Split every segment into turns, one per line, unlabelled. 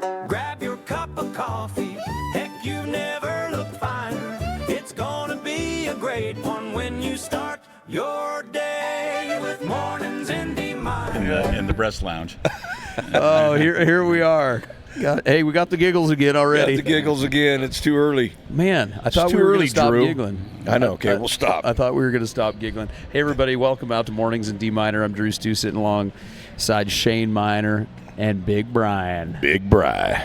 Grab your cup of coffee. Heck, you've never looked finer. It's gonna be a great one when you start your day with mornings in D minor.
In the breast lounge.
Oh, here we are. Hey, we got the giggles again already.
Got the giggles again. It's too early.
Man, I thought we were going to stop giggling.
I know. Okay, we'll stop.
I thought we were going to stop giggling. Hey, everybody, welcome out to Mornings in D Minor. I'm DruStew sitting alongside Shane Minor and Big Brian.
Big Bri.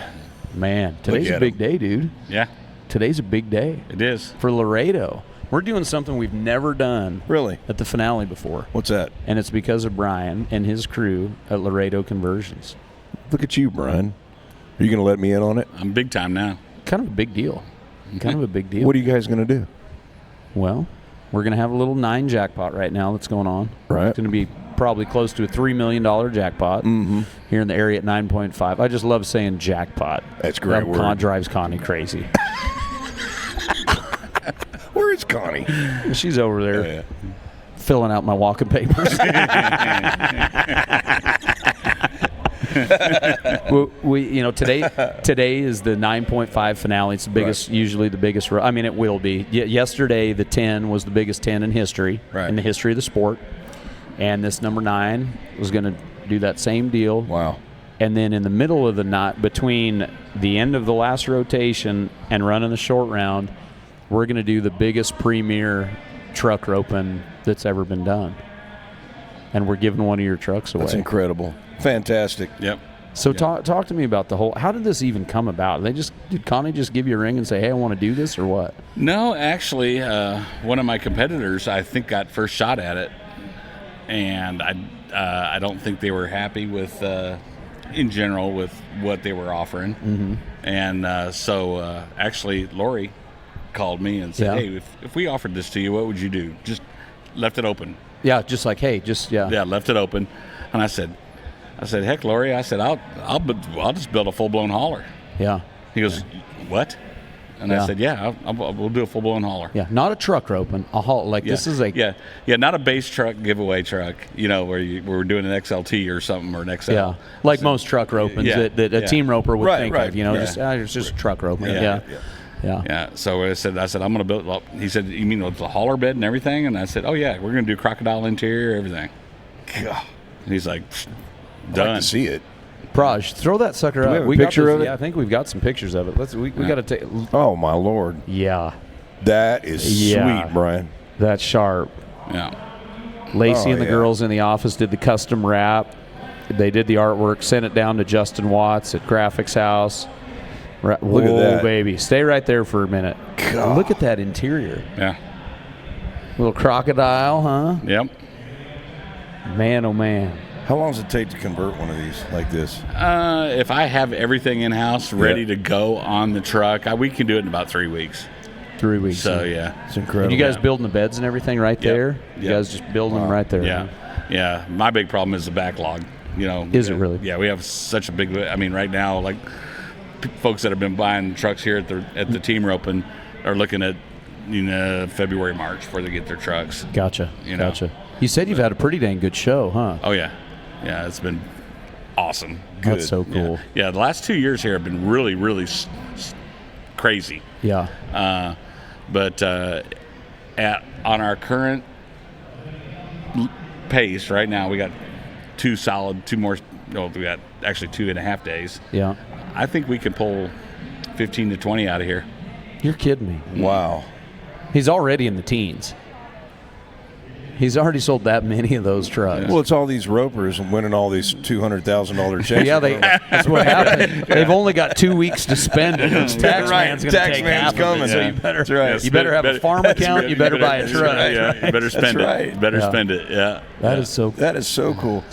Man, today's a big day, dude.
Yeah.
Today's a big day.
It is.
For Laredo. We're doing something we've never done
Really?
at the finale before.
What's that?
And it's because of Brian and his crew at Laredo Conversions.
Look at you, Brian. Are you going to let me in on it?
I'm big time now.
Kind of a big deal. Kind of a big deal.
What are you guys going to do?
Well, we're going to have a little 9 jackpot right now that's going on.
Right.
It's going to be probably close to a $3 million jackpot here in the area at 9.5. I just love saying jackpot.
That's a great word.
Con drives Connie crazy.
Where is Connie?
She's over there filling out my walking papers. Today is the 9.5 finale. It's the biggest, usually the biggest. I mean, it will be. Yesterday, the 10 was the biggest 10 in history, in the history of the sport. And this number 9 was going to do that same deal.
Wow.
And then in the middle of the night, between the end of the last rotation and running the short round, we're going to do the biggest premier truck roping that's ever been done. And we're giving one of your trucks away.
That's incredible. Fantastic.
Yep.
So talk to me about the whole. How did this even come about? Did Connie just give you a ring and say, "Hey, I want to do this," or what?
No, actually, one of my competitors, I think, got first shot at it, and I don't think they were happy with, in general, with what they were offering, and so actually, Lori called me and said, "Hey, if we offered this to you, what would you do?" Just left it open.
Yeah, just like, hey,
Yeah, left it open, and I said, heck, Lori, I said, I'll just build a full-blown hauler.
Yeah.
He goes, what? And I said, we'll do a full-blown hauler.
Yeah, not a truck roping, a haul. Like this is like
not a base truck giveaway truck. You know, where we're doing an XLT or something or an XL.
Yeah, like most truck ropings that a team roper would think of. You know,
Yeah.
it's just a truck roping. Yeah.
So I said, I'm going to build. Well, he said, you mean with the hauler bed and everything? And I said, oh yeah, we're going to do crocodile interior, everything.
God.
And he's like,
I'd
done.
like to see it.
Praj, throw that sucker
Do
up.
we have a picture of it?
Yeah, I think we've got some pictures of it. We got to take.
Oh my Lord.
Yeah.
That is sweet, Brian.
That's sharp.
Yeah.
Lacey and the girls in the office did the custom wrap. They did the artwork, sent it down to Justin Watts at Graphics House.
Look at that.
Baby. Stay right there for a minute.
God.
Look at that interior.
Yeah.
Little crocodile, huh?
Yep.
Man, oh, man.
How long does it take to convert one of these like this?
If I have everything in-house ready to go on the truck, we can do it in about 3 weeks.
3 weeks.
So, yeah.
It's incredible.
And you guys building the beds and everything right there? You guys just building them right there?
Yeah. Yeah. My big problem is the backlog. You know.
Is it really?
Yeah, we have such a big. I mean, right now, like folks that have been buying trucks here at the team roping are looking at February, March before they get their trucks.
Gotcha.
You know?
Gotcha. You said you've had a pretty dang good show, huh?
Oh yeah, yeah. It's been awesome.
Good. That's so cool.
Yeah. The last 2 years here have been really, really crazy.
Yeah.
But on our current pace right now, we got two more. No, we got actually 2.5 days.
Yeah.
I think we can pull 15 to 20 out of here.
You're kidding me.
Wow.
He's already in the teens. He's already sold that many of those trucks.
Well, it's all these ropers and winning all these $200,000 checks.
Yeah, that's what happened. They've only got 2 weeks to spend it. Taxman's going to take half
coming.
of it, so you better,
That's right.
you better have a farm account. You better buy a truck.
Yeah, you better spend
right.
it. Better spend it. Yeah.
That is so cool.
That is so cool.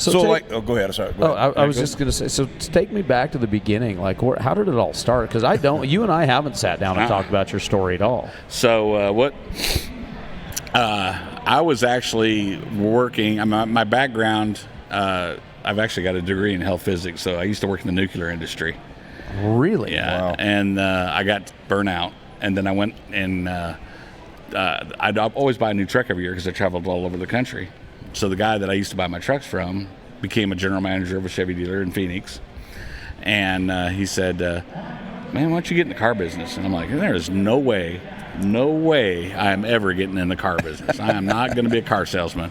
Go ahead. Sorry. Go ahead.
I was just going to say, so take me back to the beginning. Like, how did it all start? Because you and I haven't sat down and talked about your story at all.
So I was actually working. My background, I've actually got a degree in health physics, so I used to work in the nuclear industry.
Really?
Yeah.
Wow.
And I got burnt out, and then I went and I'd always buy a new truck every year because I traveled all over the country. So the guy that I used to buy my trucks from became a general manager of a Chevy dealer in Phoenix. And he said, man, why don't you get in the car business? And I'm like, there is no way I am ever getting in the car business. I am not going to be a car salesman.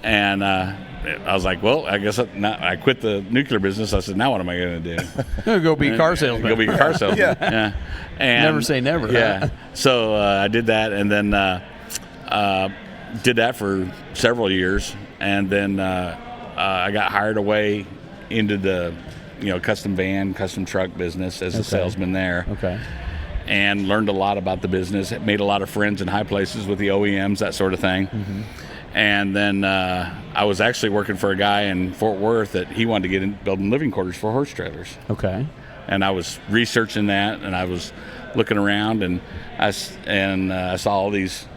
And I was like, well, I guess I quit the nuclear business. I said, now what am I going to do?
Go be a car salesman.
Go be a car salesman. Yeah. And,
Never say never.
Yeah.
Huh?
So I did that, and then did that for several years, and then I got hired away into the custom van, custom truck business as a salesman there.
Okay.
And learned a lot about the business. Made a lot of friends in high places with the OEMs, that sort of thing. Mm-hmm. And then I was actually working for a guy in Fort Worth that he wanted to get in building living quarters for horse trailers.
Okay.
And I was researching that, and I was looking around, and I saw all these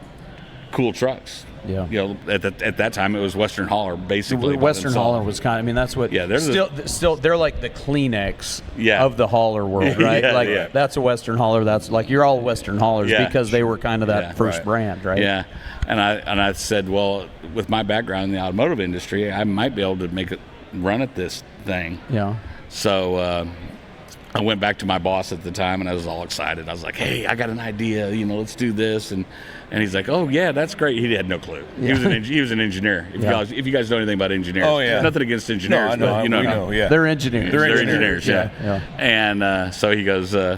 cool trucks.
Yeah.
At that time it was Western Hauler, basically.
Western Hauler was kind of, I mean, that's what.
Yeah, they're
still they're like the Kleenex
Yeah.
of the hauler world, right?
Yeah.
That's a Western Hauler. That's like, you're all Western Haulers because they were kind of that first brand, right?
Yeah. And I said, well, with my background in the automotive industry, I might be able to make it run at this thing.
Yeah.
So I went back to my boss at the time, and I was all excited. I was like, hey, I got an idea, let's do this. And he's like, oh, yeah, that's great. He had no clue.
Yeah.
He was an engineer. If you guys know anything about engineers.
Oh, yeah.
Nothing against engineers.
No,
but,
we know, yeah.
They're engineers.
They're engineers, yeah.
Yeah.
And so he goes, yeah,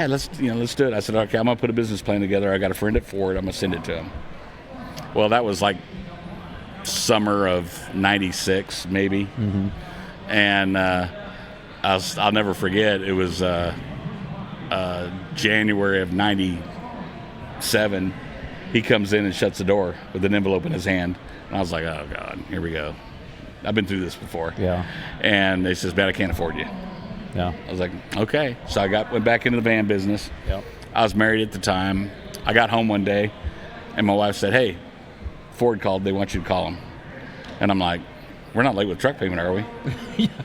let's do it. I said, okay, I'm going to put a business plan together. I got a friend at Ford. I'm going to send it to him. Well, that was like summer of 96, maybe. Mm-hmm. And I'll never forget. It was January of 97. He comes in and shuts the door with an envelope in his hand. And I was like, oh, God, here we go. I've been through this before.
Yeah.
And he says, man, I can't afford you.
Yeah.
I was like, okay. So I went back into the van business.
Yep.
I was married at the time. I got home one day, and my wife said, hey, Ford called. They want you to call them. And I'm like, we're not late with truck payment, are we?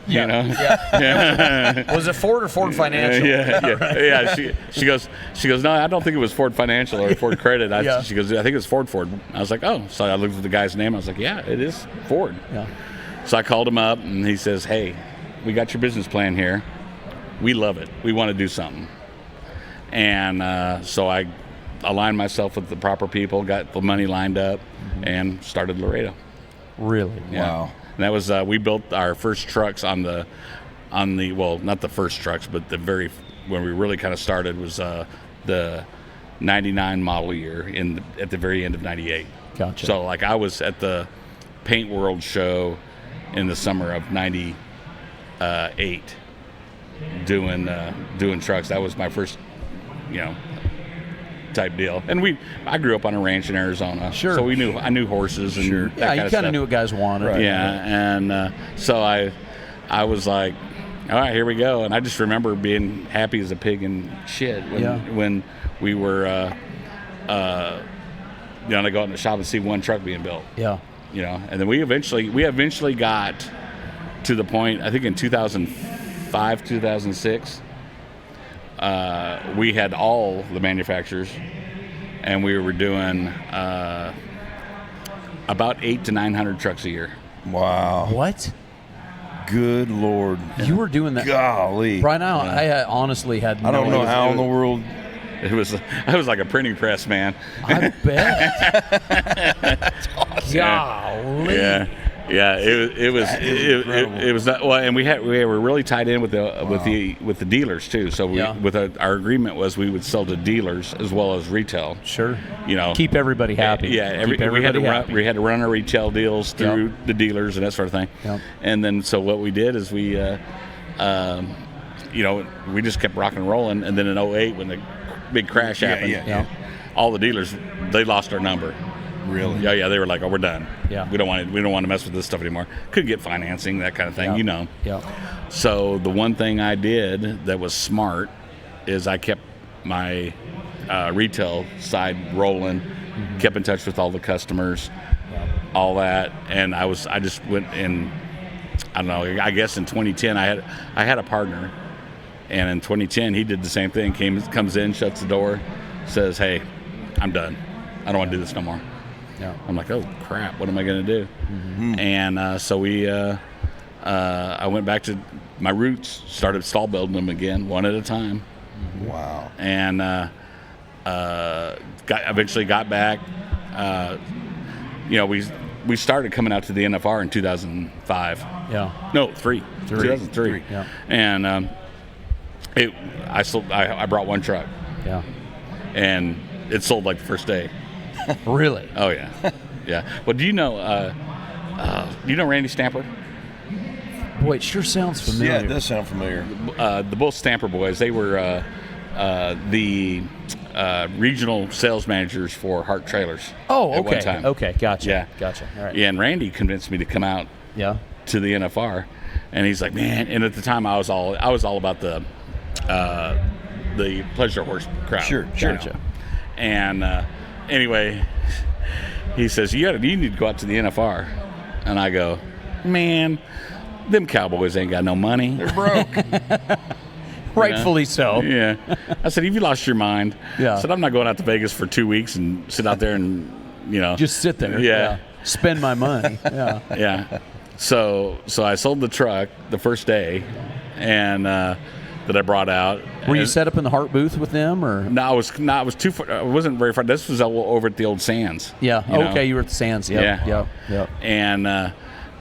Yeah. Was it Ford or Ford Financial?
Yeah. She goes, no, I don't think it was Ford Financial or Ford Credit. She goes, I think it's Ford. I was like, oh. So I looked at the guy's name. I was like, yeah, it is Ford.
Yeah.
So I called him up, and he says, hey, we got your business plan here. We love it. We want to do something. And so I aligned myself with the proper people, got the money lined up, and started Laredo.
Really?
Yeah.
Wow.
And that was we built our first trucks on the well, not the first trucks, but when we really kind of started was the 99 model year at the very end of 98.
Gotcha.
So like I was at the Paint World show in the summer of 98 doing trucks. That was my first type deal. And I grew up on a ranch in Arizona.
Sure.
So I knew horses and
Sure.
that
you kind of knew what guys wanted.
Right. Yeah. And so I was like, all right, here we go. And I just remember being happy as a pig in shit when we were to go out in the shop and see one truck being built.
Yeah.
And then we eventually got to the point, I think in 2005, 2006, we had all the manufacturers, and we were doing about 800 to 900 trucks a year.
Wow.
What?
Good Lord.
You were doing that?
Golly.
Right now, I honestly had no
I don't know
idea.
how in the world.
I was like a printing press, man.
I bet. That's awesome. Golly.
Yeah, it was not well, and we were really tied in with the dealers too. So our agreement was we would sell to dealers as well as retail.
Sure.
Keep
everybody happy.
Yeah, we had to run our retail deals through the dealers and that sort of thing.
Yep.
And then so what we did is we just kept rocking and rolling. And then in 2008 when the big crash happened, all the dealers, they lost our number.
Really?
Yeah. They were like, "Oh, we're done.
Yeah.
We don't want to mess with this stuff anymore. Couldn't get financing, that kind of thing,
Yeah.
So the one thing I did that was smart is I kept my retail side rolling, kept in touch with all the customers, all that, and I just went in. I don't know. I guess in 2010 I had a partner, and in 2010 he did the same thing. Comes in, shuts the door, says, "Hey, I'm done. I don't want to do this no more."
Yeah.
I'm like, oh crap, what am I going to do?
Mm-hmm.
And so we I went back to my roots, started stall building them again, one at a time.
Wow.
And eventually got back. We started coming out to the NFR in 2005.
Yeah.
No, 2003.
Yeah.
And I brought one truck,
Yeah.
and it sold like the first day.
Really?
Oh yeah, yeah. Well, do you know Randy Stamper?
Boy, it sure sounds familiar.
Yeah, it does sound familiar.
The both Stamper boys, they were the regional sales managers for Hart Trailers.
Oh,
at
okay.
one time.
Okay, gotcha.
Yeah.
Gotcha. All right.
Yeah, and Randy convinced me to come out
Yeah.
to the NFR, and he's like, man. And at the time, I was all about the pleasure horse crowd.
Sure,
you know.
Gotcha.
And anyway, he says you need to go out to the NFR, and I go, man, them cowboys ain't got no money.
They're broke.
Rightfully so.
Yeah. I said, have you lost your mind?
Yeah.
I said, I'm not going out to Vegas for 2 weeks and sit out there and,
Just sit there.
Yeah.
Spend my money. Yeah.
Yeah. So I sold the truck the first day, and that I brought out.
Were you
And-
set up in the Hart booth with them, or?
No, I was too far. I wasn't very far. This was over at the old Sands.
Yeah.
you know?
Okay, you were at the Sands. Yep.
Yeah.
Yep.
And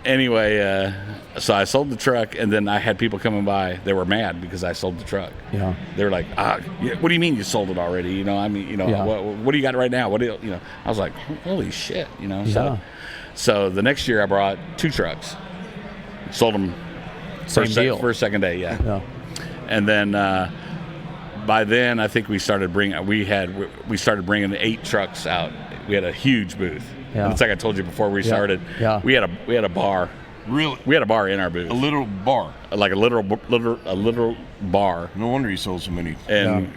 anyway, so I sold the truck, and then I had people coming by. They were mad because I sold the truck.
Yeah.
They were like, yeah, what do you mean you sold it already? Yeah. What do you got right now? I was like, holy shit,
Yeah.
So the next year I brought 2 trucks, sold them
Same deal.
first, second day, yeah.
Yeah.
And then by then I think we started bringing 8 trucks out. We had a huge booth.
Yeah.
And it's like I told you before we started.
Yeah.
We had a bar.
Really?
We had a bar in our booth.
A little bar.
Like a literal bar.
No wonder you sold so many.
And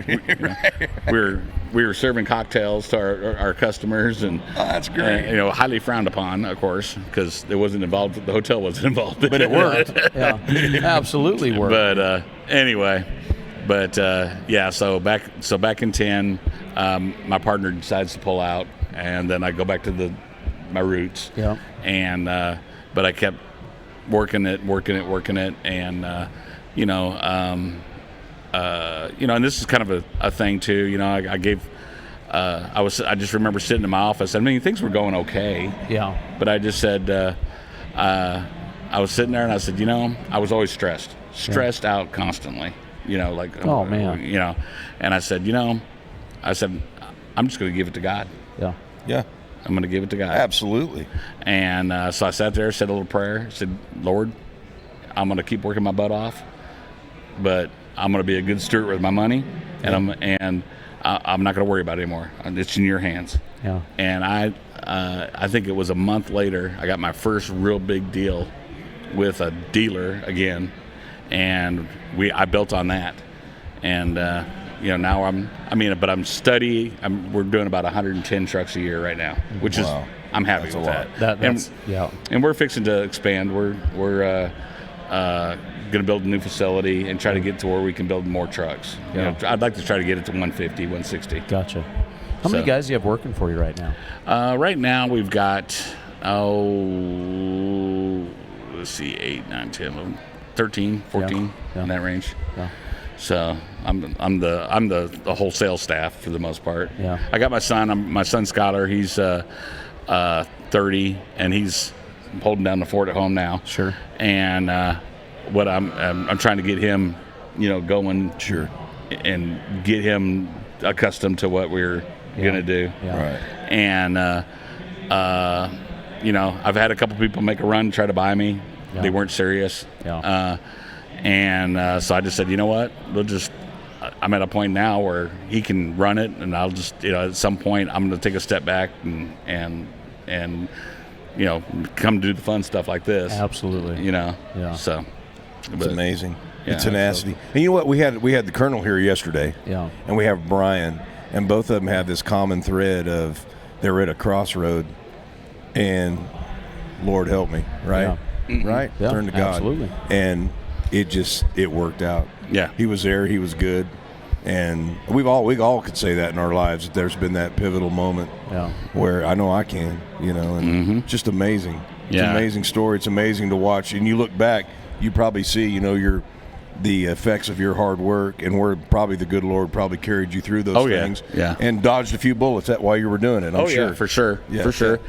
we were serving cocktails to our customers, and
that's great.
and, highly frowned upon, of course, because it wasn't involved. The hotel wasn't involved.
But it worked.
Yeah. Absolutely worked.
But anyway, yeah. So back in 10, my partner decides to pull out, and then I go back to my roots.
Yeah.
And but I kept working it, and and this is kind of a thing too. I gave. I just remember sitting in my office. I mean, things were going okay.
Yeah.
But I just said, I was sitting there and I said, I was always stressed out constantly.
Oh, man.
And I said, I'm just going to give it to God.
Yeah.
Yeah,
I'm going to give it to God.
absolutely.
And so I sat there, said a little prayer, said, Lord, I'm going to keep working my butt off, but I'm going to be a good steward with my money, and I'm not going to worry about it anymore. It's in your hands.
Yeah.
And I think it was a month later, I got my first real big deal with a dealer again, and I built on that. And now I'm steady. We're doing about 110 trucks a year right now, which is I'm happy
That's
with
a lot.
that. And we're fixing to expand. We're going to build a new facility and try to get to where we can build more trucks.
Yeah.
I'd like to try to get it to 150, 160.
Gotcha. How many guys do you have working for you right now?
Right now we've got, let's see, 8, 9, 10, 11, 13, 14,
Yeah.
in that range.
Yeah.
So I'm the wholesale staff for the most part.
Yeah.
I got my son. My son Skylar. He's 30, and he's holding down the fort at home now.
Sure.
And what I'm trying to get him, going.
Sure.
And get him accustomed to what we're gonna do.
Yeah.
Right.
And I've had a couple people make a run, try to buy me.
Yeah.
They weren't serious.
Yeah.
So I just said, you know what? I'm at a point now where he can run it, and I'll just, at some point I'm going to take a step back and come do the fun stuff like this.
Absolutely.
Yeah. So
It's amazing.
Yeah,
The tenacity. And you know what? We had the Colonel here yesterday.
Yeah.
And we have Brian, and both of them have this common thread of they were at a crossroad, and Lord help me, right?
Yeah.
Right?
Yeah,
Turn to God.
absolutely.
And it worked out.
Yeah.
He was there. He was good. And we all could say that in our lives. That there's been that pivotal moment
Yeah.
where I know I can, and just amazing. It's an amazing story. It's amazing to watch. And you look back, you probably see, the effects of your hard work and where probably the good Lord probably carried you through those things.
Yeah.
And dodged a few bullets while you were doing it. I'm sure.
Yeah, for sure.
Yeah,
for sure.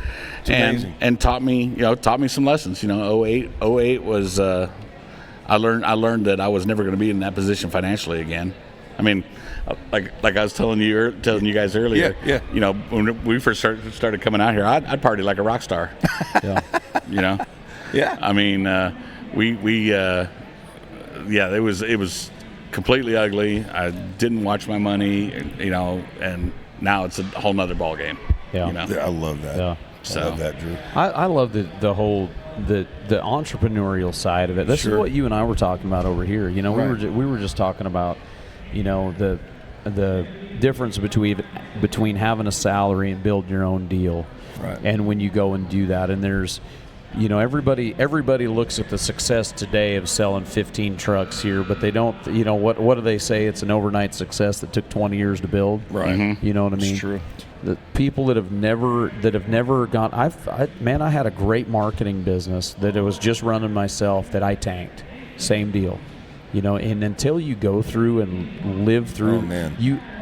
It's amazing.
And taught me some lessons. 08 was I learned that I was never going to be in that position financially again. I mean, like I was telling you guys earlier.
Yeah.
When we first started coming out here, I'd party like a rock star.
Yeah.
Yeah. I mean, it was completely ugly. I didn't watch my money, and now it's a whole nother ball game.
Yeah.
I love that.
Yeah.
I love that, Drew.
I love the whole the entrepreneurial side of it. This is what you and I were talking about over here.
Right.
We were just talking about, the difference between having a salary and building your own deal.
Right.
And when you go and do that, and there's, everybody looks at the success today of selling 15 trucks here, but they don't, what do they say? It's an overnight success that took 20 years to build.
Right.
Mm-hmm.
You know what I mean?
It's true.
The people that have never gone. I had a great marketing business that it was just running myself that I tanked. Same deal, And until you go through and live through,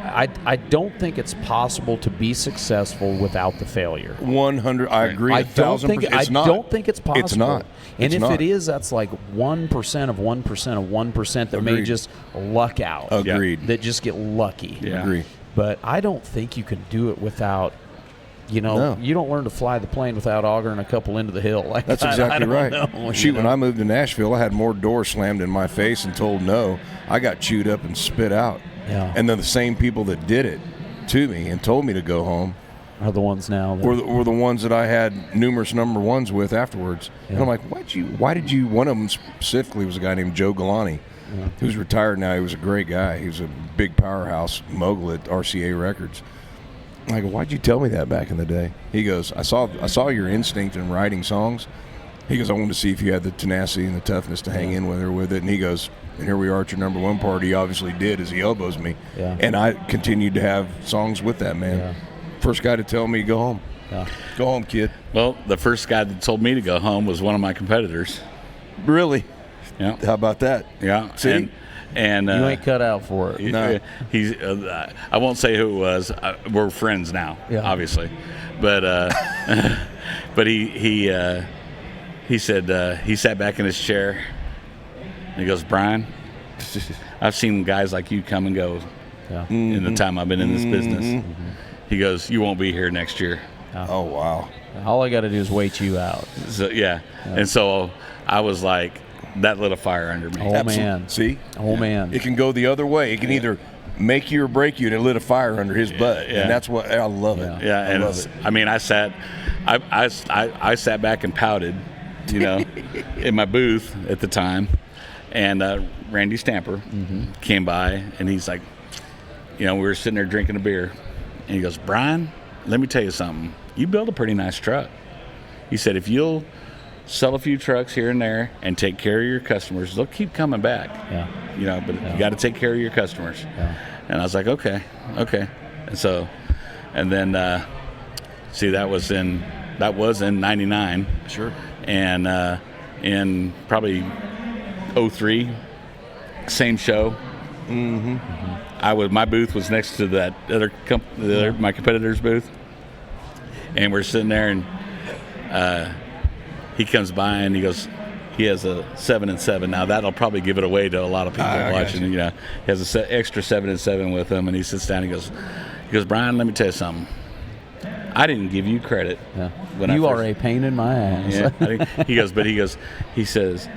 I don't think it's possible to be successful without the failure.
100. I agree.
I don't think it's possible.
It's not.
And if
not.
it is, that's like 1% of 1% of 1% that may
Agreed.
just luck out.
Agreed.
That just get lucky.
Yeah.
Agree.
But I don't think you can do it without, you don't learn to fly the plane without augering a couple into the hill.
That's exactly right.
Know,
when I moved to Nashville, I had more doors slammed in my face and told no. I got chewed up and spit out.
Yeah.
And then the same people that did it to me and told me to go home
are the ones now.
were the ones that I had numerous number ones with afterwards.
Yeah.
And I'm like, why did you, one of them specifically was a guy named Joe Galani.
Yeah.
Who's retired now. He was a great guy. He was a big powerhouse mogul at RCA Records. I go, why'd you tell me that back in the day? He goes, I saw your instinct in writing songs. He goes, I wanted to see if you had the tenacity and the toughness to hang in with it. And he goes, and here we are at your number one party. He obviously did, as he elbows me.
Yeah.
And I continued to have songs with that man.
Yeah.
First guy to tell me, go home.
Yeah.
Go home, kid.
Well, the first guy that told me to go home was one of my competitors.
Really?
Yeah.
How about that?
Yeah.
See?
And
you ain't cut out for it.
No.
He's. I won't say who it was. We're friends now, obviously, but but he said he sat back in his chair and he goes, Brian, I've seen guys like you come and go in the time I've been in this business. Mm-hmm. He goes, you won't be here next year.
Oh, wow.
All I got to do is wait you out.
So and so I was like, that lit a fire under me.
Oh, man.
See?
Oh, man.
It can go the other way. It can either make you or break you, and it lit a fire under his butt.
Yeah.
And that's what I love it.
Yeah,
I
and
love it.
I mean, I sat back and pouted, in my booth at the time, and Randy Stamper came by, and he's like, we were sitting there drinking a beer, and he goes, Brian, let me tell you something. You build a pretty nice truck. He said, if you'll sell a few trucks here and there and take care of your customers, they'll keep coming back.
Yeah.
But you got to take care of your customers.
Yeah.
And I was like, okay. And then that was in '99.
Sure.
And in probably 03, same show. Mm-hmm. My booth was next to that my competitor's booth, and we're sitting there, and he comes by and he goes, he has a 7 and 7. Now that'll probably give it away to a lot of people watching. He has an extra 7 and 7 with him, and he sits down. And he goes, Brian, let me tell you something. I didn't give you credit.
Yeah.
When
you are a pain in my ass.
Yeah. He says,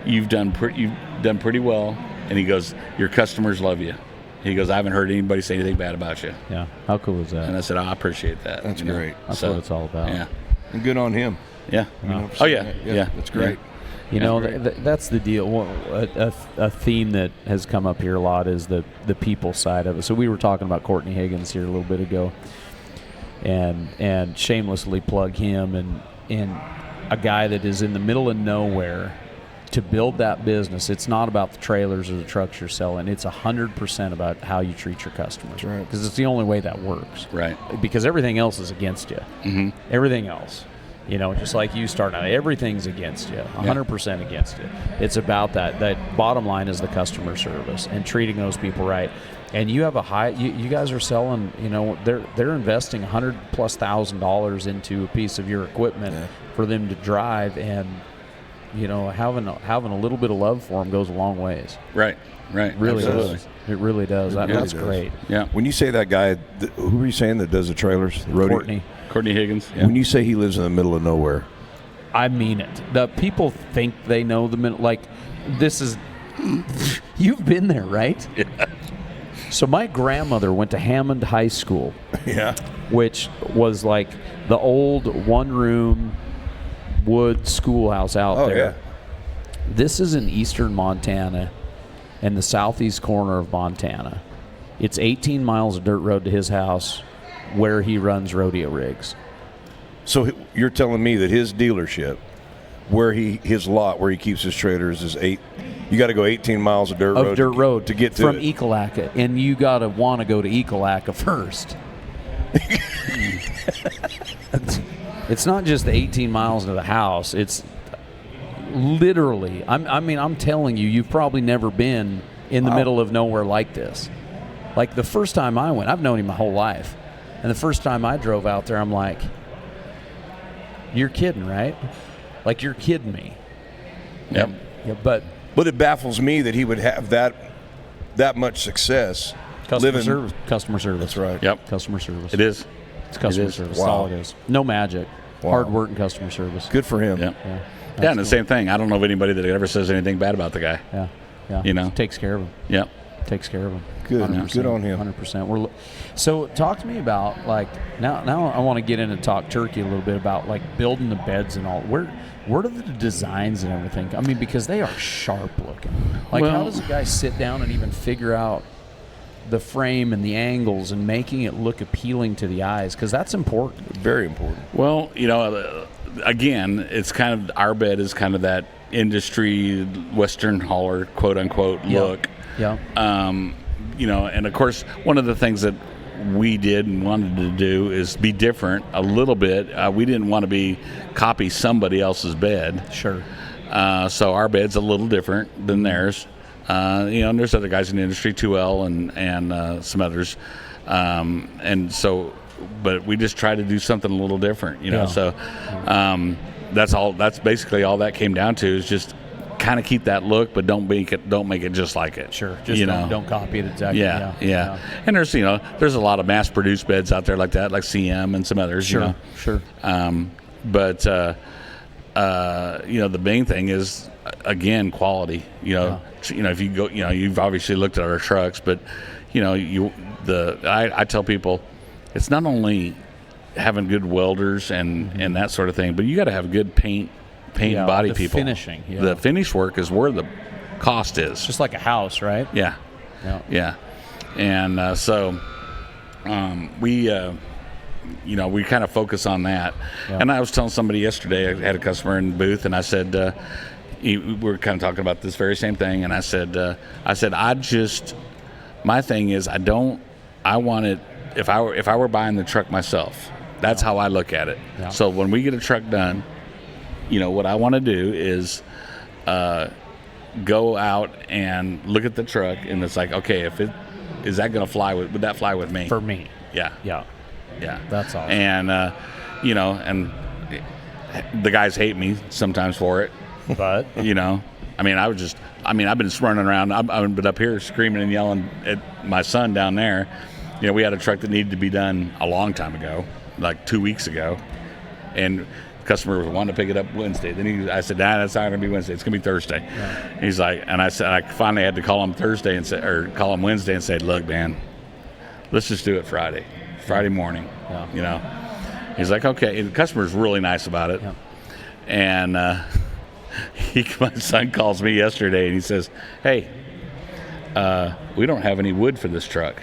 you've done pretty well, and he goes, your customers love you. He goes, I haven't heard anybody say anything bad about you.
Yeah. How cool is that?
And I said, I appreciate that.
That's great.
That's what it's all about.
Yeah.
And good on him.
Yeah.
Yeah. That's great.
That's the deal. A theme that has come up here a lot is the people side of it. So we were talking about Courtney Higgins here a little bit ago, and shamelessly plug him and a guy that is in the middle of nowhere to build that business. It's not about the trailers or the trucks you're selling. It's 100% about how you treat your customers.
That's right.
Because it's the only way that works.
Right.
Because everything else is against you.
Mm-hmm.
Everything else. You know, just like you start out, everything's against you, 100% against you. It's about that bottom line is the customer service and treating those people right. And you have a high, you guys are selling, you know, they're investing $100,000+ into a piece of your equipment for them to drive, and, you know, having a little bit of love for them goes a long ways.
Right.
Really does. It really does. That's great.
Yeah.
When you say that guy, who were you saying that does the trailers? The roadie?
Courtney Higgins. Yeah.
When you say he lives in the middle of nowhere,
I mean it. The people think they know the minute. Like, this is, you've been there, right?
Yeah.
So my grandmother went to Hammond High School, which was like the old one-room wood schoolhouse out there.
Yeah.
This is in eastern Montana, in the southeast corner of Montana. It's 18 miles of dirt road to his house, where he runs rodeo rigs.
So you're telling me that his dealership, his lot where he keeps his trailers, is you got to go 18 miles of dirt road to get to
from
it.
Ekalaka, and you got to want to go to Ekalaka first. It's not just the 18 miles to the house. It's literally. I'm telling you, you've probably never been in the middle of nowhere like this. Like the first time I went, I've known him my whole life, and the first time I drove out there, I'm like, "You're kidding, right? Like, you're kidding me."
Yep.
Yeah, but
it baffles me that he would have that much success.
Customer service.
That's right.
Yep.
Customer service.
It is.
It's customer service.
Wow.
That's all it is. No magic.
Wow.
Hard work and customer service.
Good for him.
Yep.
Yeah.
Yeah, and the same thing. I don't know of anybody that ever says anything bad about the guy.
Yeah. Yeah.
You know?
Takes care of him.
Yep.
Takes care of him.
Good.
100%,
Good on him.
100%. So talk to me about, like, now I want to get into talk turkey a little bit about, like, building the beds and all. Where do the designs and everything? I mean, because they are sharp looking. Like, how does a guy sit down and even figure out the frame and the angles and making it look appealing to the eyes? Because that's important.
Very important.
Well, you know, again, it's kind of, our bed is kind of that industry Western hauler, quote unquote, look.
Yeah.
You know, and of course, one of the things that we did and wanted to do is be different a little bit. We didn't want to copy somebody else's bed.
Sure.
So our bed's a little different than theirs. You know, and there's other guys in the industry, 2L and some others. And so, but we just try to do something a little different, you know.
Yeah.
So that's basically all that came down to, is just kind of keep that look, but don't make it just like it.
Sure. Just don't copy it exactly.
Yeah. And there's a lot of mass produced beds out there like that, like CM and some others.
Sure.
You know?
Sure.
But you know, the main thing is, again, quality. You know, if you go, you know, you've obviously looked at our trucks, but you know, I tell people, it's not only having good welders and that sort of thing, but you got to have good paint and body
the
people.
Finishing. Yeah.
The finish work is where the cost is.
Just like a house, right?
Yeah. And so we you know, we kind of focus on that.
Yeah.
And I was telling somebody yesterday, I had a customer in the booth, and I said, we were kind of talking about this very same thing, and I said, my thing is, I want it, if I were buying the truck myself, that's how I look at it. Yeah. So when we get a truck done, you know, what I want to do is go out and look at the truck, and it's like, okay, is that going to fly would that fly with me?
For me.
Yeah.
That's awesome.
And you know, and the guys hate me sometimes for it,
but
you know, I've been running around. I've been up here screaming and yelling at my son down there. You know, we had a truck that needed to be done a long time ago, like 2 weeks ago, and customer wanted to pick it up Wednesday. Then I said, "Nah, that's not going to be Wednesday. It's going to be Thursday." Yeah. He's like, and I said, I finally had to call him call him Wednesday and say, "Look, man, let's just do it Friday morning."
Yeah.
You know, he's like, "Okay." And the customer's really nice about it.
Yeah.
And my son calls me yesterday and he says, "Hey, we don't have any wood for this truck.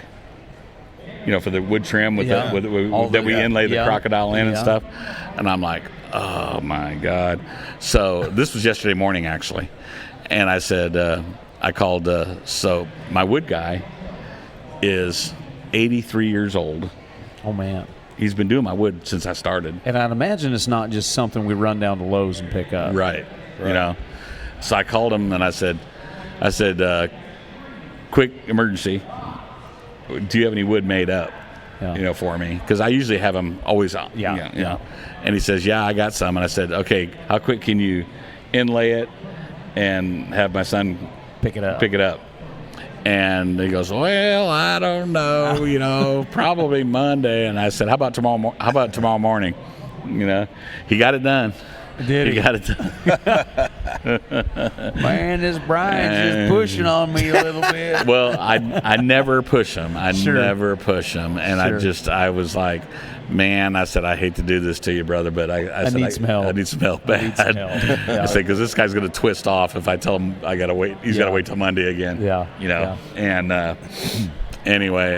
You know, for the wood trim with that we inlay the crocodile in and stuff." And I'm like, "Oh my God!" So this was yesterday morning actually, and I said, I called. So my wood guy is 83 years old.
Oh man!
He's been doing my wood since I started.
And I'd imagine it's not just something we run down to Lowe's and pick up.
Right. You know. So I called him and I said, quick emergency. Do you have any wood made up?
Yeah.
You know, for me, because I usually have them always on.
Yeah.
You know. And he says, yeah, I got some. And I said, okay, how quick can you inlay it and have my son
Pick it up.
And he goes, well, I don't know, you know, probably Monday. And I said, how about tomorrow morning? You know, he got it done.
Did he?
Got it done.
Man, this Brian's just pushing on me a little bit.
Well, I never push him.
Sure.
Never push him. And I was like, man, I said, I hate to do this to you, brother, but I said,
need some help.
I need some help bad.
I need some help. Yeah.
I said, because this guy's going to twist off if I tell him I got to wait. He's got to wait till Monday again.
Yeah.
You know?
Yeah.
And anyway,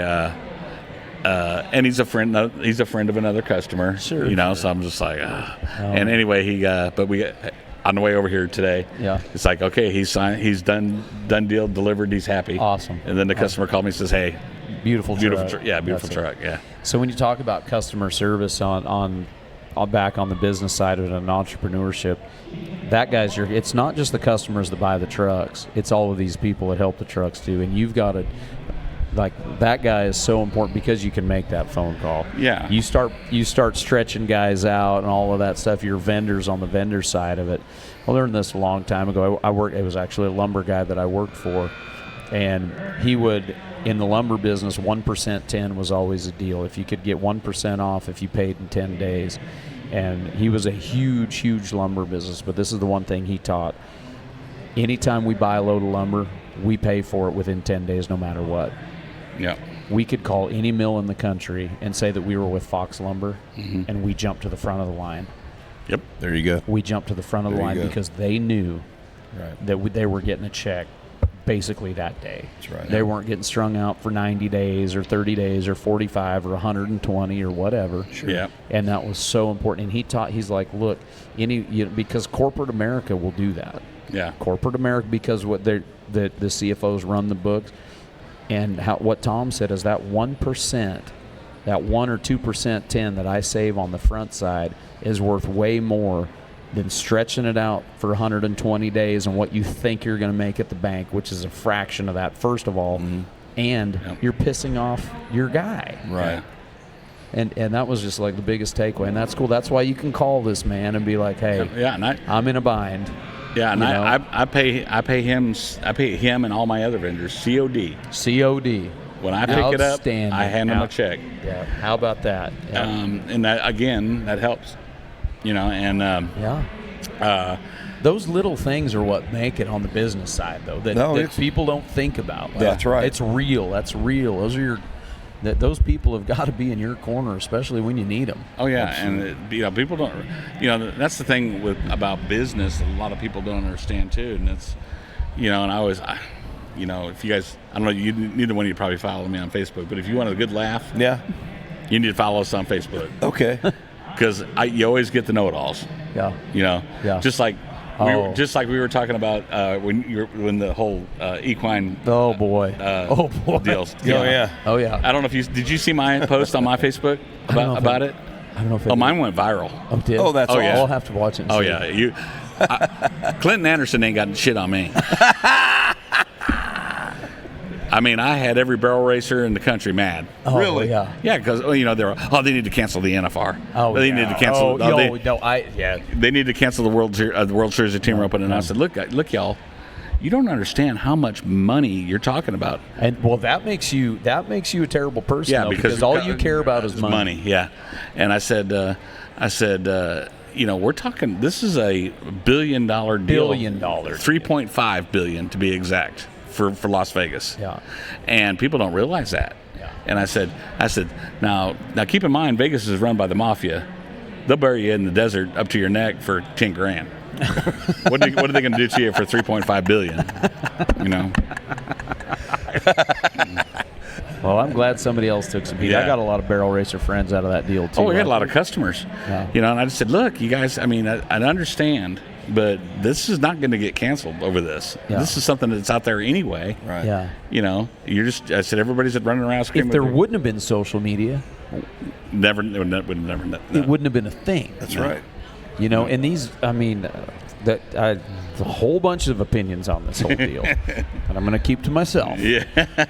and he's a friend of another customer.
Sure.
You know, so I'm just like, And anyway, but we on the way over here today.
Yeah.
It's like, okay, he's signed, he's done deal, delivered, he's happy.
Awesome.
And then the customer called me and says, hey,
Beautiful truck.
Beautiful
That's
truck.
it.
Yeah.
So when you talk about customer service on back on the business side of it and entrepreneurship, that guy's it's not just the customers that buy the trucks. It's all of these people that help the trucks too. And you've got to, like, that guy is so important because you can make that phone call.
Yeah.
You start stretching guys out and all of that stuff. Your vendors on the vendor side of it. I learned this a long time ago. It was actually a lumber guy that I worked for, and he would, in the lumber business, 1% 10 was always a deal. If you could get 1% off if you paid in 10 days. And he was a huge lumber business, but this is the one thing he taught. Anytime we buy a load of lumber, we pay for it within 10 days no matter what.
Yeah.
We could call any mill in the country and say that we were with Fox Lumber, and we jumped to the front of the line.
Yep.
There you go.
We jumped to the front of the line because they knew that they were getting a check basically that day.
That's right.
They weren't getting strung out for 90 days or 30 days or 45 or 120 or whatever.
Sure. Yeah.
And that was so important. And he's like, look, because corporate America will do that.
Yeah.
Corporate America, because the CFOs run the books. And what Tom said is that 1%, that 1 or 2% 10 that I save on the front side is worth way more than stretching it out for 120 days and what you think you're going to make at the bank, which is a fraction of that, first of all. And you're pissing off your guy.
Right.
And that was just like the biggest takeaway. And that's cool. That's why you can call this man and be like, hey, I'm in a bind.
Yeah, and I pay him and all my other vendors COD.
COD.
When I pick it up, I hand him a check.
Yeah. How about that? Yeah.
And that, again, that helps. You know, and
those little things are what make it on the business side, though. That people don't think about. Like,
that's right.
It's real. That's real. Those people have got to be in your corner, especially when you need them.
Oh yeah, and people don't. That's the thing about business. A lot of people don't understand too, and it's, and I always, if you guys, I don't know, neither one of you probably follow me on Facebook, but if you want a good laugh, you need to follow us on Facebook.
Okay.
Because you always get the know-it-alls.
Yeah.
Just like we were talking about when the whole equine.
Oh boy.
Deals.
Oh yeah.
I don't know if did you see my post on my Facebook about it?
I don't know if
mine went viral.
Oh, did?
Oh, that's
yeah. I'll have to watch it. And see.
Clinton Anderson ain't got shit on me. I mean, I had every barrel racer in the country mad.
Oh,
really?
Yeah.
Yeah, because they need to cancel the NFR.
Oh,
they need to cancel.
They
need to cancel the World Series of Team Open. And I said, look, y'all, you don't understand how much money you're talking about.
And that makks you a terrible person.
Yeah,
though,
because
all you care about is
money. Yeah, and I said, we're talking. This is a $1 billion deal. $3.5 billion to be exact. For Las Vegas.
Yeah.
And people don't realize that.
Yeah.
And I said, now keep in mind, Vegas is run by the mafia. They'll bury you in the desert up to your neck for $10,000. What are they going to do to you for $3.5 billion?
Well, I'm glad somebody else took some heat.
Yeah.
I got a lot of barrel racer friends out of that deal too.
Oh, we had a lot of customers.
Yeah.
And I just said, look, you guys, I mean, I understand, but this is not going to get canceled over this.
Yeah.
This is something that's out there anyway.
Right.
Yeah.
I said everybody's running around screaming.
If there wouldn't have been social media,
Never, would never. No.
It wouldn't have been a thing.
That's right.
You know, and these, I mean, a whole bunch of opinions on this whole deal, and I'm going to keep to myself.
Yeah.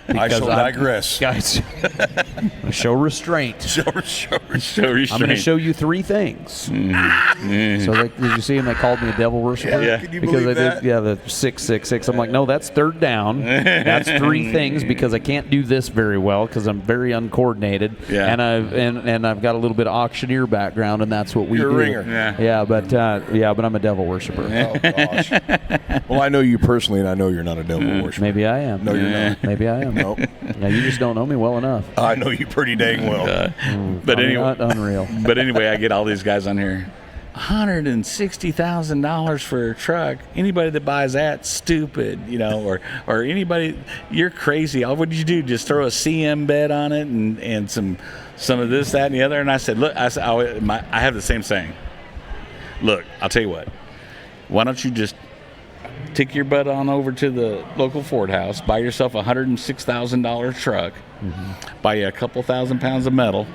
I shall digress.
Guys, I'm gonna show restraint.
Show restraint.
I'm going to show you 3 things. So, did you see him? They called me a devil worshiper.
Yeah.
Can you
Because
believe
I
that?
did, the 666. I'm like, no, that's third down. That's 3 things because I can't do this very well because I'm very uncoordinated.
Yeah.
And I've got a little bit of auctioneer background, and that's what we
You're
do.
a ringer.
Yeah, but I'm a devil worshiper.
Oh, gosh. Well, I know you personally, and I know you're not a devil worshiper.
Maybe I am.
No, you're not.
Maybe I am.
Nope.
Yeah, you just don't know me well enough.
I know you pretty dang well.
But anyway,
unreal.
But anyway, I get all these guys on here. $160,000 for a truck. Anybody that buys that, stupid, you know, or anybody, you're crazy. All what did you do? Just throw a CM bed on it and some of this, that, and the other. And I said, look, I have the same saying. Look, I'll tell you what. Why don't you just take your butt on over to the local Ford house, buy yourself a $106,000 truck, buy you a couple thousand pounds of metal,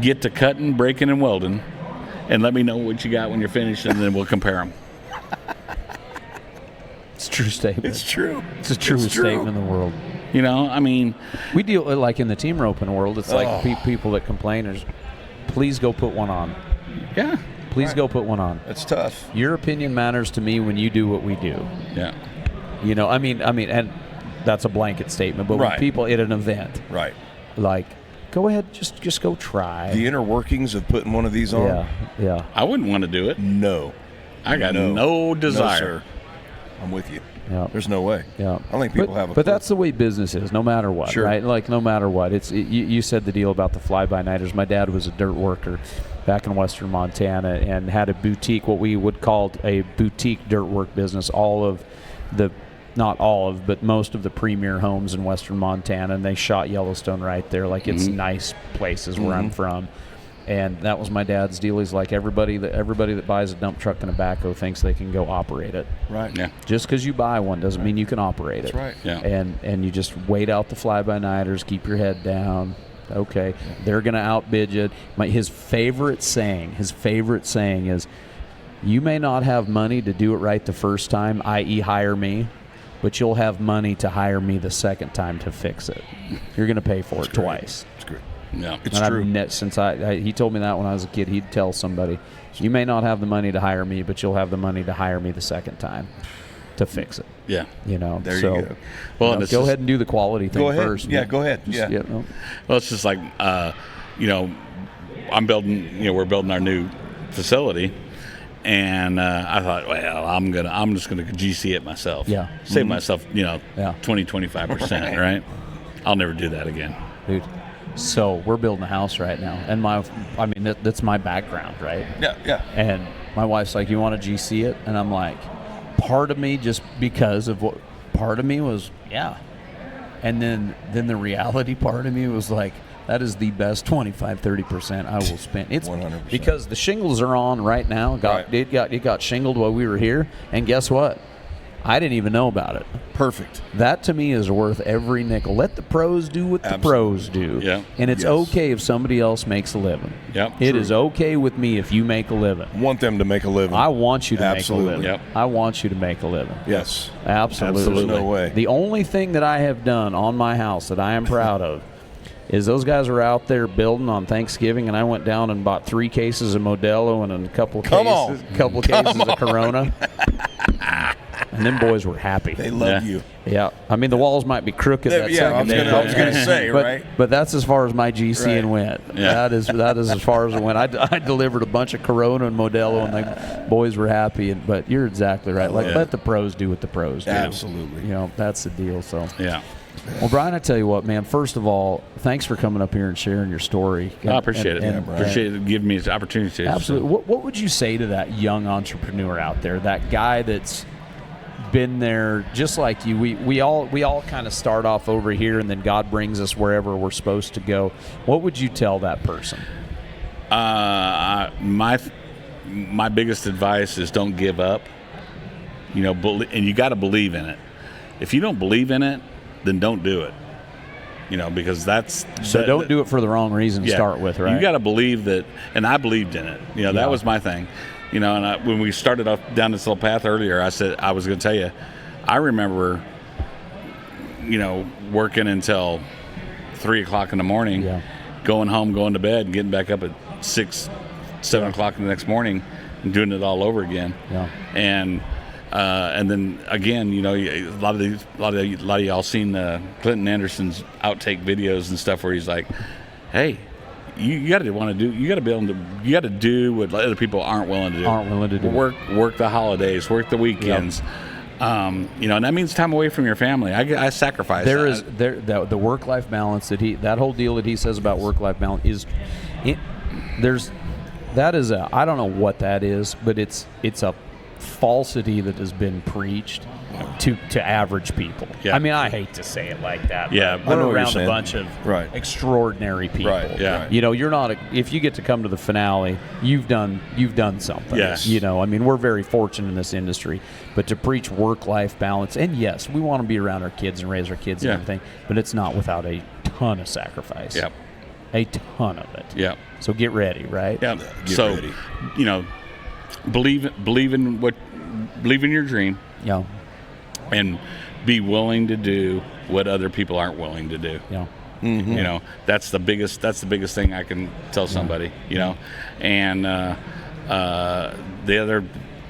get to cutting, breaking, and welding, and let me know what you got when you're finished, and then we'll compare them.
It's a true statement.
It's true.
It's the truest statement in the world.
You know, I mean,
We deal like in the team roping world. It's like people that complain is, please go put one on.
yeah,
Please go put one on.
It's tough.
Your opinion matters to me when you do what we do.
yeah,
You know, I mean, and that's a blanket statement. But when
Right.
people at an event,
Right.
like, go ahead, just go try.
The inner workings of putting one of these on?
Yeah.
I wouldn't want to do it.
No.
I got no desire.
No, sir. I'm with you.
Yeah.
There's no way.
Yeah,
I think people have a
But
clue.
that's the way business is, no matter what,
Sure.
right? Like, no matter what. You said the deal about the fly-by-nighters. My dad was a dirt worker back in western Montana and had a boutique, what we would call a boutique dirt work business. Not all of, but most of the premier homes in western Montana, and they shot Yellowstone right there. Like, it's nice places where I'm from. And that was my dad's deal. He's like, everybody that buys a dump truck and a backhoe thinks they can go operate it.
Right.
Yeah,
Just because you buy one doesn't mean you can operate it.
That's right.
yeah.
And you just wait out the fly-by-nighters, keep your head down. Okay, they're going to outbid you. His favorite saying is, you may not have money to do it right the first time, i.e. hire me, but you'll have money to hire me the second time to fix it. You're going to pay for it twice.
It's great.
Yeah.
It's
And
true.
he told me that when I was a kid. He'd tell somebody, you may not have the money to hire me, but you'll have the money to hire me the second time to fix it.
Yeah.
You know,
There
so
you go.
Well,
you
and
know,
it's
go
just-
ahead and do the quality thing
Go ahead.
first.
Yeah, go ahead.
Just,
Yeah.
no.
Well, it's just like, you know, I'm building. You know, we're building our new facility, and I thought, well, I'm just gonna GC it myself.
Yeah.
Save myself, you know,
Yeah.
20-25%, right? I'll never do that again.
Dude. So we're building a house right now, and that's my background, right?
Yeah, yeah.
And my wife's like, "You want to GC it?" And I'm like, part of me, just because of what, part of me was, yeah, and then the reality part of me was like, that is the best 25-30% I will spend. It's
100%.
because the shingles are on right now.
Right.
It got shingled while we were here, and guess what? I didn't even know about it.
Perfect.
That to me is worth every nickel. Let the pros do what the pros do.
Yeah.
And it's
Yes.
okay if somebody else makes a living.
Yep.
It is okay with me if you make a living.
Want them to make a living.
I want you to
Absolutely.
make a living.
Yep.
I want you to make a living.
Yes.
Absolutely.
There's no way.
The only thing that I have done on my house that I am proud of is those guys were out there building on Thanksgiving, and I went down and bought 3 cases of Modelo and a couple cases of Corona. And them boys were happy.
They love
Yeah.
you.
Yeah, I mean the walls might be crooked. That
Yeah,
second
I was
day,
gonna- say,
but,
right?
But that's as far as my GCing
Right.
went.
Yeah.
That is as far as it went. I delivered a bunch of Corona and Modelo, and the boys were happy. But you're exactly right. Like,
Yeah.
let the pros do what the pros do.
Absolutely.
You know, that's the deal. So,
Yeah.
well, Brian, I tell you what, man. First of all, thanks for coming up here and sharing your story.
I appreciate it.
And-
Appreciate it giving me this opportunity.
Absolutely. What would you say to that young entrepreneur out there, that guy that's been there just like you? We all kind of start off over here, and then God brings us wherever we're supposed to go. What would you tell that person?
My biggest advice is don't give up. You know, and you got to believe in it. If you don't believe in it, then don't do it. because that's
So don't do it for the wrong reason to start with, right?
You got to believe that, and I believed in it. That was my thing. And when we started off down this little path earlier, I said I was going to tell you, I remember, working until 3 o'clock in the morning, going home, going to bed, and getting back up at 6, 7 o'clock the next morning, and doing it all over again.
Yeah.
And then again, a lot of y'all seen Clinton Anderson's outtake videos and stuff where he's like, "Hey, you got to be able to, you got to do what other people aren't willing to do. Work the holidays, work the weekends." And that means time away from your family. I sacrifice.
The work-life balance that whole deal that he says about work-life balance is, I don't know what that is, but it's a falsity that has been preached to average people.
Yeah.
I mean, I hate to say it like that.
Yeah,
but we're
what you're
around
saying.
a bunch of extraordinary people.
Right.
Yeah.
You're not. If you get to come to the finale, you've done something.
Yes.
I mean, we're very fortunate in this industry, but to preach work-life balance, and yes, we want to be around our kids and raise our kids and everything, but it's not without a ton of sacrifice.
Yep.
A ton of it.
Yep.
So get ready, right?
Yeah.
Get ready.
Believe in your dream.
Yeah.
And be willing to do what other people aren't willing to do.
Yeah.
Mm-hmm. That's the biggest thing I can tell somebody. And the other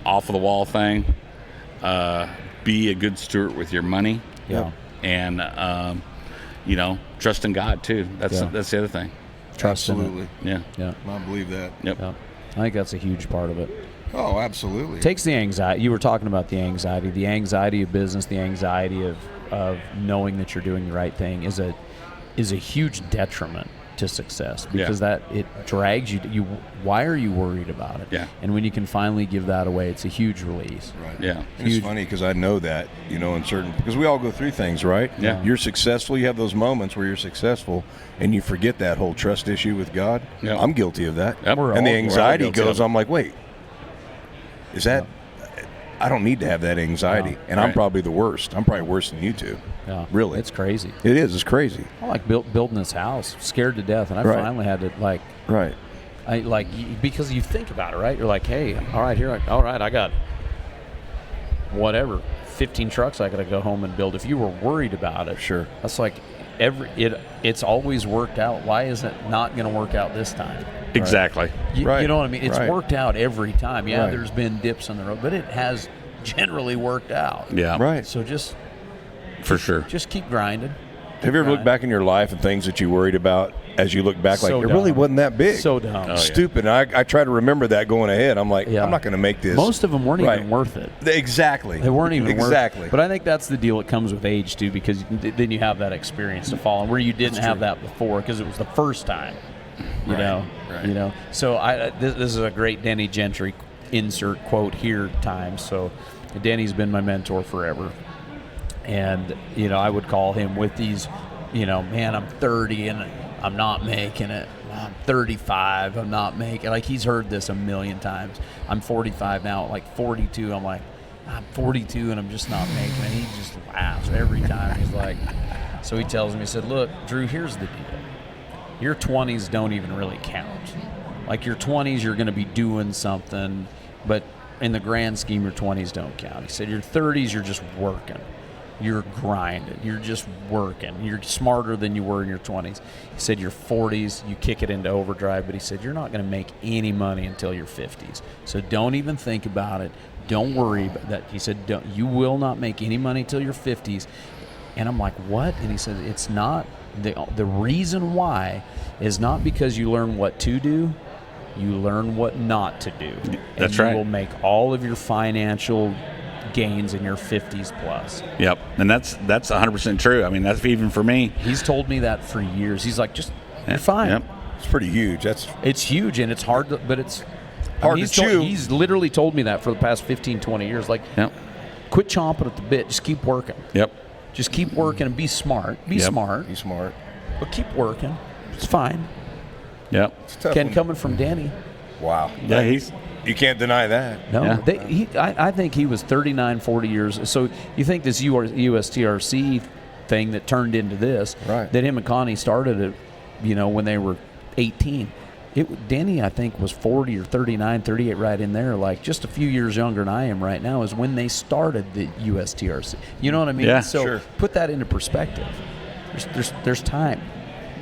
off of the wall thing, be a good steward with your money.
Yeah.
And trust in God too. That's the other thing.
Trust
Absolutely.
Yeah.
Yeah.
I believe that.
Yep.
Yeah. I think that's a huge part of it.
Oh, absolutely.
Takes the anxiety. You were talking about the anxiety of business, the anxiety of knowing that you're doing the right thing is a huge detriment to success because that it drags you. Why are you worried about it?
Yeah.
And when you can finally give that away, it's a huge release.
Right.
Yeah.
And it's funny because I know that, in certain, because we all go through things, right?
Yeah.
You're successful. You have those moments where you're successful and you forget that whole trust issue with God.
Yeah.
I'm guilty of that.
Yep.
And the anxiety
guilty of
goes,
it.
I'm like, wait, is that, I don't need to have that anxiety.
Yeah.
And I'm
Right.
probably the worst. I'm probably worse than you two.
Yeah.
Really.
It's crazy.
It is. It's crazy.
I like building this house, scared to death, and I
Right.
finally had to
Right.
because you think about it, right? You're like, hey, all right, I got whatever 15 trucks I got to go home and build. If you were worried about it,
Sure.
that's like it's always worked out. Why is it not going to work out this time?
Exactly.
You
Right.
know what I mean? It's
Right.
worked out every time. Yeah,
Right.
there's been dips on the road, but it has generally worked out.
Yeah.
Right.
So just
For sure.
keep grinding.
Have you ever looked back in your life and things that you worried about as you look back,
So
it really
dumb.
wasn't that big?
So dumb.
Oh, yeah.
Stupid. And I try to remember that going ahead. I'm like,
Yeah.
I'm not going to make this.
Most of them weren't
Right.
even worth it.
Exactly.
They weren't even
exactly.
worth it. But I think that's the deal that comes with age, too, because then you have that experience to follow where you didn't have that before because it was the first time, you know. So this is a great Denny Gentry insert quote here time. So Denny's been my mentor forever. And, I would call him with these, man, I'm 30 and I'm not making it. I'm 35, I'm not making it. Like, he's heard this a million times. I'm 45 now, like 42, I'm like, I'm 42 and I'm just not making it. He just laughs every time. He's like, so he tells me, he said, look, Drew, here's the deal. Your 20s don't even really count. Like, your 20s, you're going to be doing something, but in the grand scheme, your 20s don't count. He said, your 30s, you're just working. You're grinding. You're just working. You're smarter than you were in your 20s. He said your 40s, you kick it into overdrive, but he said you're not going to make any money until your 50s. So don't even think about it. Don't worry about that. He said you will not make any money until your 50s. And I'm like, what? And he said it's not. The reason why is not because you learn what to do. You learn what not to do.
That's
and
right.
You will make all of your financial gains in your 50s plus.
Yep. And that's 100% true. I mean, that's even for me.
He's told me that for years. He's like, you're fine.
Yep.
It's pretty huge.
It's huge, and it's hard, but it's
Hard to chew.
He's literally told me that for the past 15, 20 years. Like,
Yep.
quit chomping at the bit. Just keep working.
Yep.
Just keep working and be smart. Be
Yep.
smart,
Be smart.
but keep working. It's fine.
Yep.
It's a tough
Ken,
one.
coming from Danny.
Wow.
Yeah, he's
You can't deny that.
No,
Yeah.
I think he was 39, 40 years. So you think this USTRC thing that turned into this.
Right.
That him and Connie started it, when they were 18. Denny, I think, was 40 or 39, 38, right in there, like just a few years younger than I am right now, is when they started the USTRC. You know what I mean?
Yeah,
so
sure.
put that into perspective. There's time.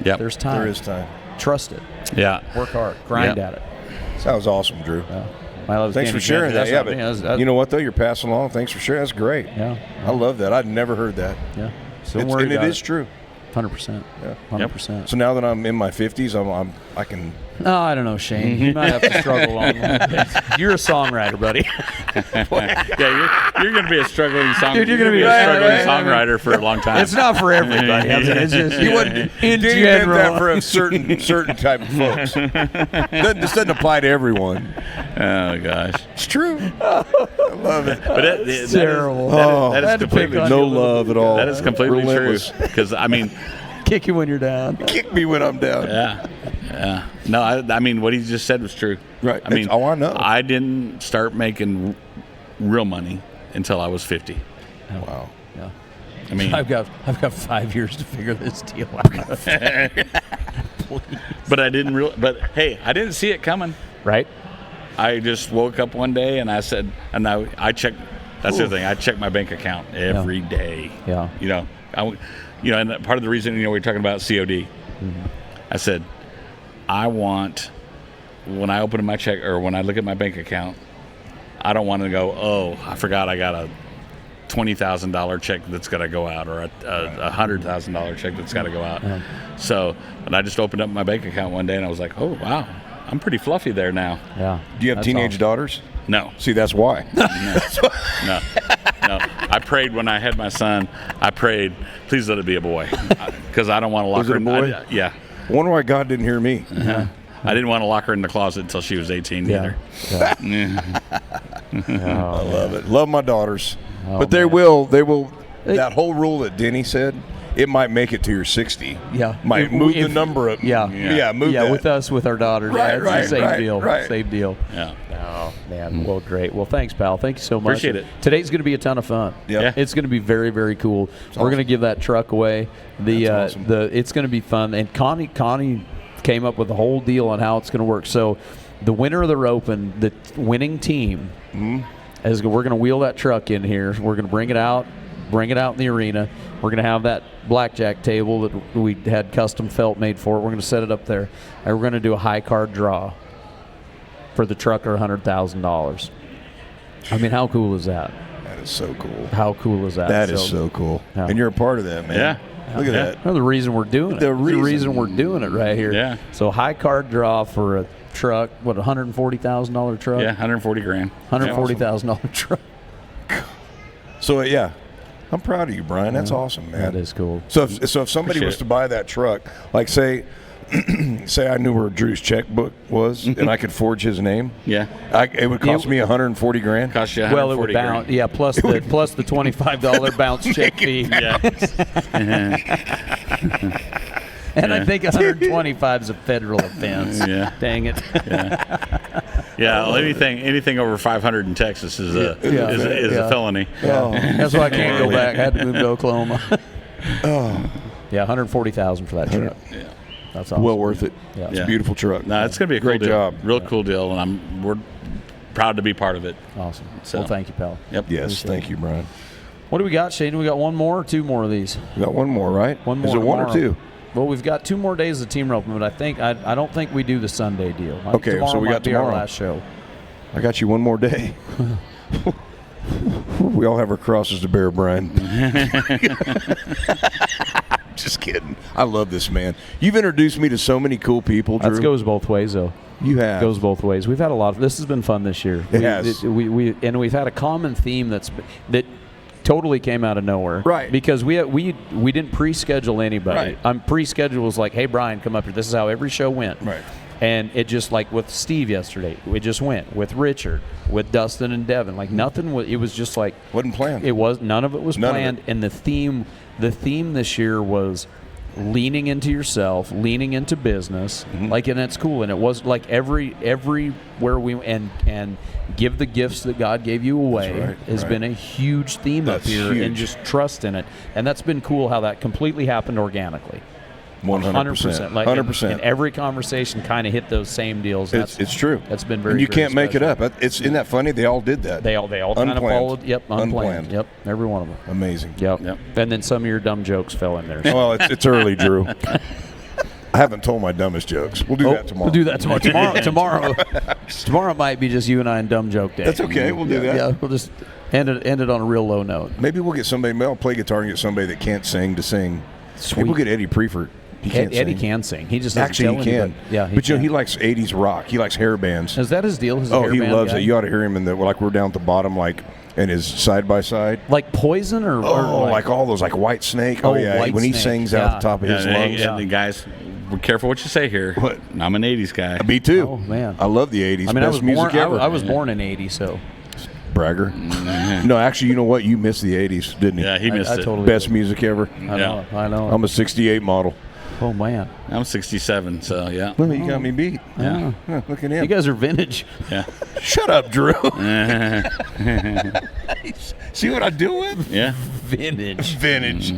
Yep.
There's time.
There is time.
Trust it.
Yeah.
Work hard. Grind
Yep.
at it.
That was awesome, Drew.
Thanks
Thanks for sharing that. Yeah, but you know what, though? You're passing along. Thanks for sharing. That's great.
Yeah.
I love that. I'd never heard that.
Yeah. So don't worry
And
about
it is true.
100%.
Yeah.
100%.
So now that I'm in my 50s, I can.
No, I don't know, Shane. You might have to struggle on that. You're a songwriter, buddy.
Yeah, you're going to be a struggling
Dude, you're gonna be a
struggling
right.
songwriter for a long time.
It's not for everybody. I mean, it's just
You wouldn't
in
didn't invent
general.
that for a certain type of folks. This doesn't apply to everyone.
Oh gosh,
It's true. I love it.
but
It's terrible.
That
I had
is
to pick
completely
on
No
you a little
love at all.
that is completely
Relentless.
true. Because I mean,
Kick you when you're down.
Kick me when I'm down.
yeah. No, I mean what he just said was true.
Right.
I mean,
It's- I know.
I didn't start making real money until I was 50.
Wow.
Yeah.
I mean,
I've got 5 years to figure this deal out.
but I didn't really. But hey, I didn't see it coming.
Right?
I just woke up one day and I said, and I checked. That's the other thing. I check my bank account every day.
Yeah.
And part of the reason, we were talking about COD. I said, I want, when I open my check or when I look at my bank account, I don't want to go, oh, I forgot I got a $20,000 check that's got to go out, or a $100,000 check that's got to go out. So, and I just opened up my bank account one day and I was like, oh, wow, I'm pretty fluffy there now.
Yeah.
Do you have
That's
teenage
awesome.
daughters?
No.
See, that's why.
No. I prayed when I had my son. I prayed, please let it be a boy, because I don't want to lock
Was
her
it a
in.
boy?
Yeah.
I wonder why God didn't hear me.
I didn't want to lock her in the closet until she was 18
Yeah.
either.
Yeah.
I love it. Love my daughters.
Oh,
But they
man.
will. That whole rule that Denny said, it might make it to your 60.
Yeah.
Might move the number up.
Yeah.
Move that.
with us, with our daughters.
Right,
It's
right,
the same
right,
deal.
right.
Same deal.
Yeah.
Oh, man. Well, great. Well, thanks, pal. Thank you so much.
Appreciate it.
Today's going to be a ton of fun.
Yeah.
It's going to be very, very cool. We're going to give that truck away.
That's awesome.
It's going to be fun. And Connie came up with the whole deal on how it's going to work. So the winner of the Open, the winning team, we're going to wheel that truck in here. We're going to bring it out in the arena. We're going to have that blackjack table that we had custom felt made for it. We're going to set it up there. And we're going to do a high card draw for the trucker, $100,000. I mean, how cool is that?
That is so cool.
How cool is that?
That is so cool.
Yeah.
And you're a part of that, man.
Yeah.
Look at
Yeah.
that.
Well, the reason we're doing it.
The
There's a
reason.
reason we're doing it right here.
Yeah.
So high card draw for a truck, what, $140,000 truck?
Yeah, 140 grand.
$140,000 truck.
So, yeah. I'm proud of you, Brian. That's awesome, man.
That is cool.
So if somebody
Appreciate
was
it.
to buy that truck, like say I knew where Drew's checkbook was and I could forge his name,
Yeah.
it would cost me 140 grand.
Cost you
Well, it would
140
bounce.
grand.
Yeah, plus the $25 bounce check fee.
Yeah.
And I think 125 is a federal offense.
Yeah.
Dang it.
Yeah. Well, anything over 500 in Texas is a
Yeah.
felony.
Oh.
That's why I can't go back. I had to move to Oklahoma. Yeah, $140,000 for that truck.
Yeah.
That's awesome.
Well worth it.
Yeah.
It's
Yeah.
a beautiful truck.
No, it's gonna be a
Great
cool deal.
job.
Real cool deal, and we're proud to be part of it.
Awesome.
So-
Well, thank you, pal.
Yep.
Yes, thank you, Brian.
What do we got, Shane? We got one more or two more of these?
We got one more, right?
One more
Is it one or
tomorrow.
two?
Well, we've got 2 more days of team roping, but I don't think we do the Sunday deal.
Okay, so we
might
got
be our
tomorrow.
last show.
I got you one more day. We all have our crosses to bear, Brian. Just kidding. I love this man. You've introduced me to so many cool people, Drew.
That goes both ways, though.
You have.
Goes both ways. We've had a lot. This has been fun this year.
It has.
We've had a common theme that totally came out of nowhere.
Right.
Because we didn't pre-schedule anybody.
Right.
Pre-schedule was like, hey, Brian, come up here. This is how every show went.
Right.
And it just, like with Steve yesterday, it just went. With Richard, with Dustin and Devin, like nothing was. It was just like
Wasn't planned.
It was none of it was
None of
planned.
it.
And the theme this year was leaning into yourself, leaning into business, like, and it's cool. And it was like everywhere we and give the gifts that God gave you away has been a huge theme up here, and just trust in it. And that's been cool how that completely happened organically.
100%.
Like
100%.
in every conversation kind of hit those same deals.
It's true.
That's been very,
and you
very
can't make it
special.
up. Isn't that funny? They all did that.
They all kind of followed. Yep, unplanned. Yep, every one of them.
Amazing.
Yep. And then some of your dumb jokes fell in there.
Well, it's early, Drew. I haven't told my dumbest jokes. We'll do that tomorrow.
We'll do that tomorrow. Tomorrow might be just you and I and dumb joke day.
That's okay. We'll do that.
Yeah, we'll just end it on a real low note.
Maybe we'll get somebody. Maybe I'll play guitar and get somebody that can't sing to sing.
Sweet.
Maybe we'll get Eddie Preifert. He can't
Eddie
sing.
can sing. He just doesn't
actually
tell
he can.
anybody. Yeah,
but you know he likes '80s rock. He likes hair bands.
Is that his deal? His
he
hairband
loves
guy?
it. You ought to hear him in the we're down at the bottom, like in his side by side.
Like Poison or
like all those, like White Snake. Oh yeah,
White
when he
Snake.
sings out the top of his lungs.
And guys, be careful what you say here.
What?
I'm an '80s guy.
Me too.
Oh man,
I love the '80s.
I mean,
Best music ever.
I was born in '80, so
bragger. No, actually, you know what? You missed the '80s, didn't you?
Yeah, he missed
I
it.
totally
Best
did.
music ever.
I know.
I'm a '68 model.
Oh man,
I'm 67, so yeah.
Well, you got me beat.
Yeah.
Huh, look at him.
you guys are vintage.
Yeah.
Shut up, Drew. See what I do with?
Yeah.
Vintage.
Vintage.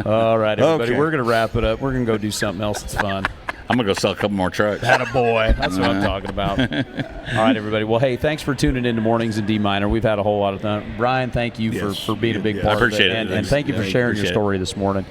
All right, everybody,
Okay.
we're gonna wrap it up. We're gonna go do something else that's fun.
I'm going to go sell a couple more trucks.
Attaboy. That's what I'm talking about. All right, everybody. Well, hey, thanks for tuning into Mornings in D Minor. We've had a whole lot of fun. Brian, thank you for being a big part
I appreciate
of
it.
it. And thank you for sharing your
Appreciate it.
story this morning.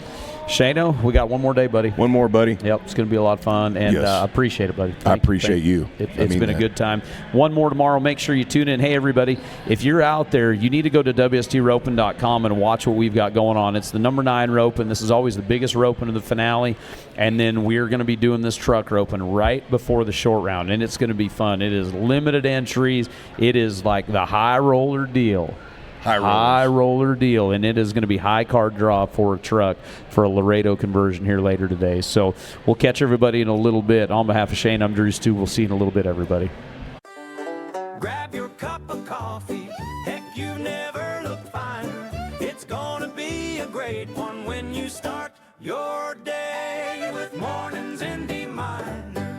Shano, we got one more day, buddy.
One more, buddy.
Yep, it's going to be a lot of fun, and
Yes.
I appreciate it, buddy.
I appreciate you.
It's
I mean
been a
that.
good time. One more tomorrow. Make sure you tune in. Hey, everybody, if you're out there, you need to go to WSTroping.com and watch what we've got going on. It's the number 9 rope, and this is always the biggest rope into the finale. And then we're going to be doing this truck roping right before the short round, and it's going to be fun. It is limited entries. It is like the high roller deal. High roller deal, and it is going to be high card draw for a truck for a Laredo conversion here later today. So we'll catch everybody in a little bit. On behalf of Shane, I'm DruStew. We'll see you in a little bit, everybody.
Grab your cup of coffee. Heck, you never looked finer. It's gonna be a great one when you start your day with Mornings in D Minor.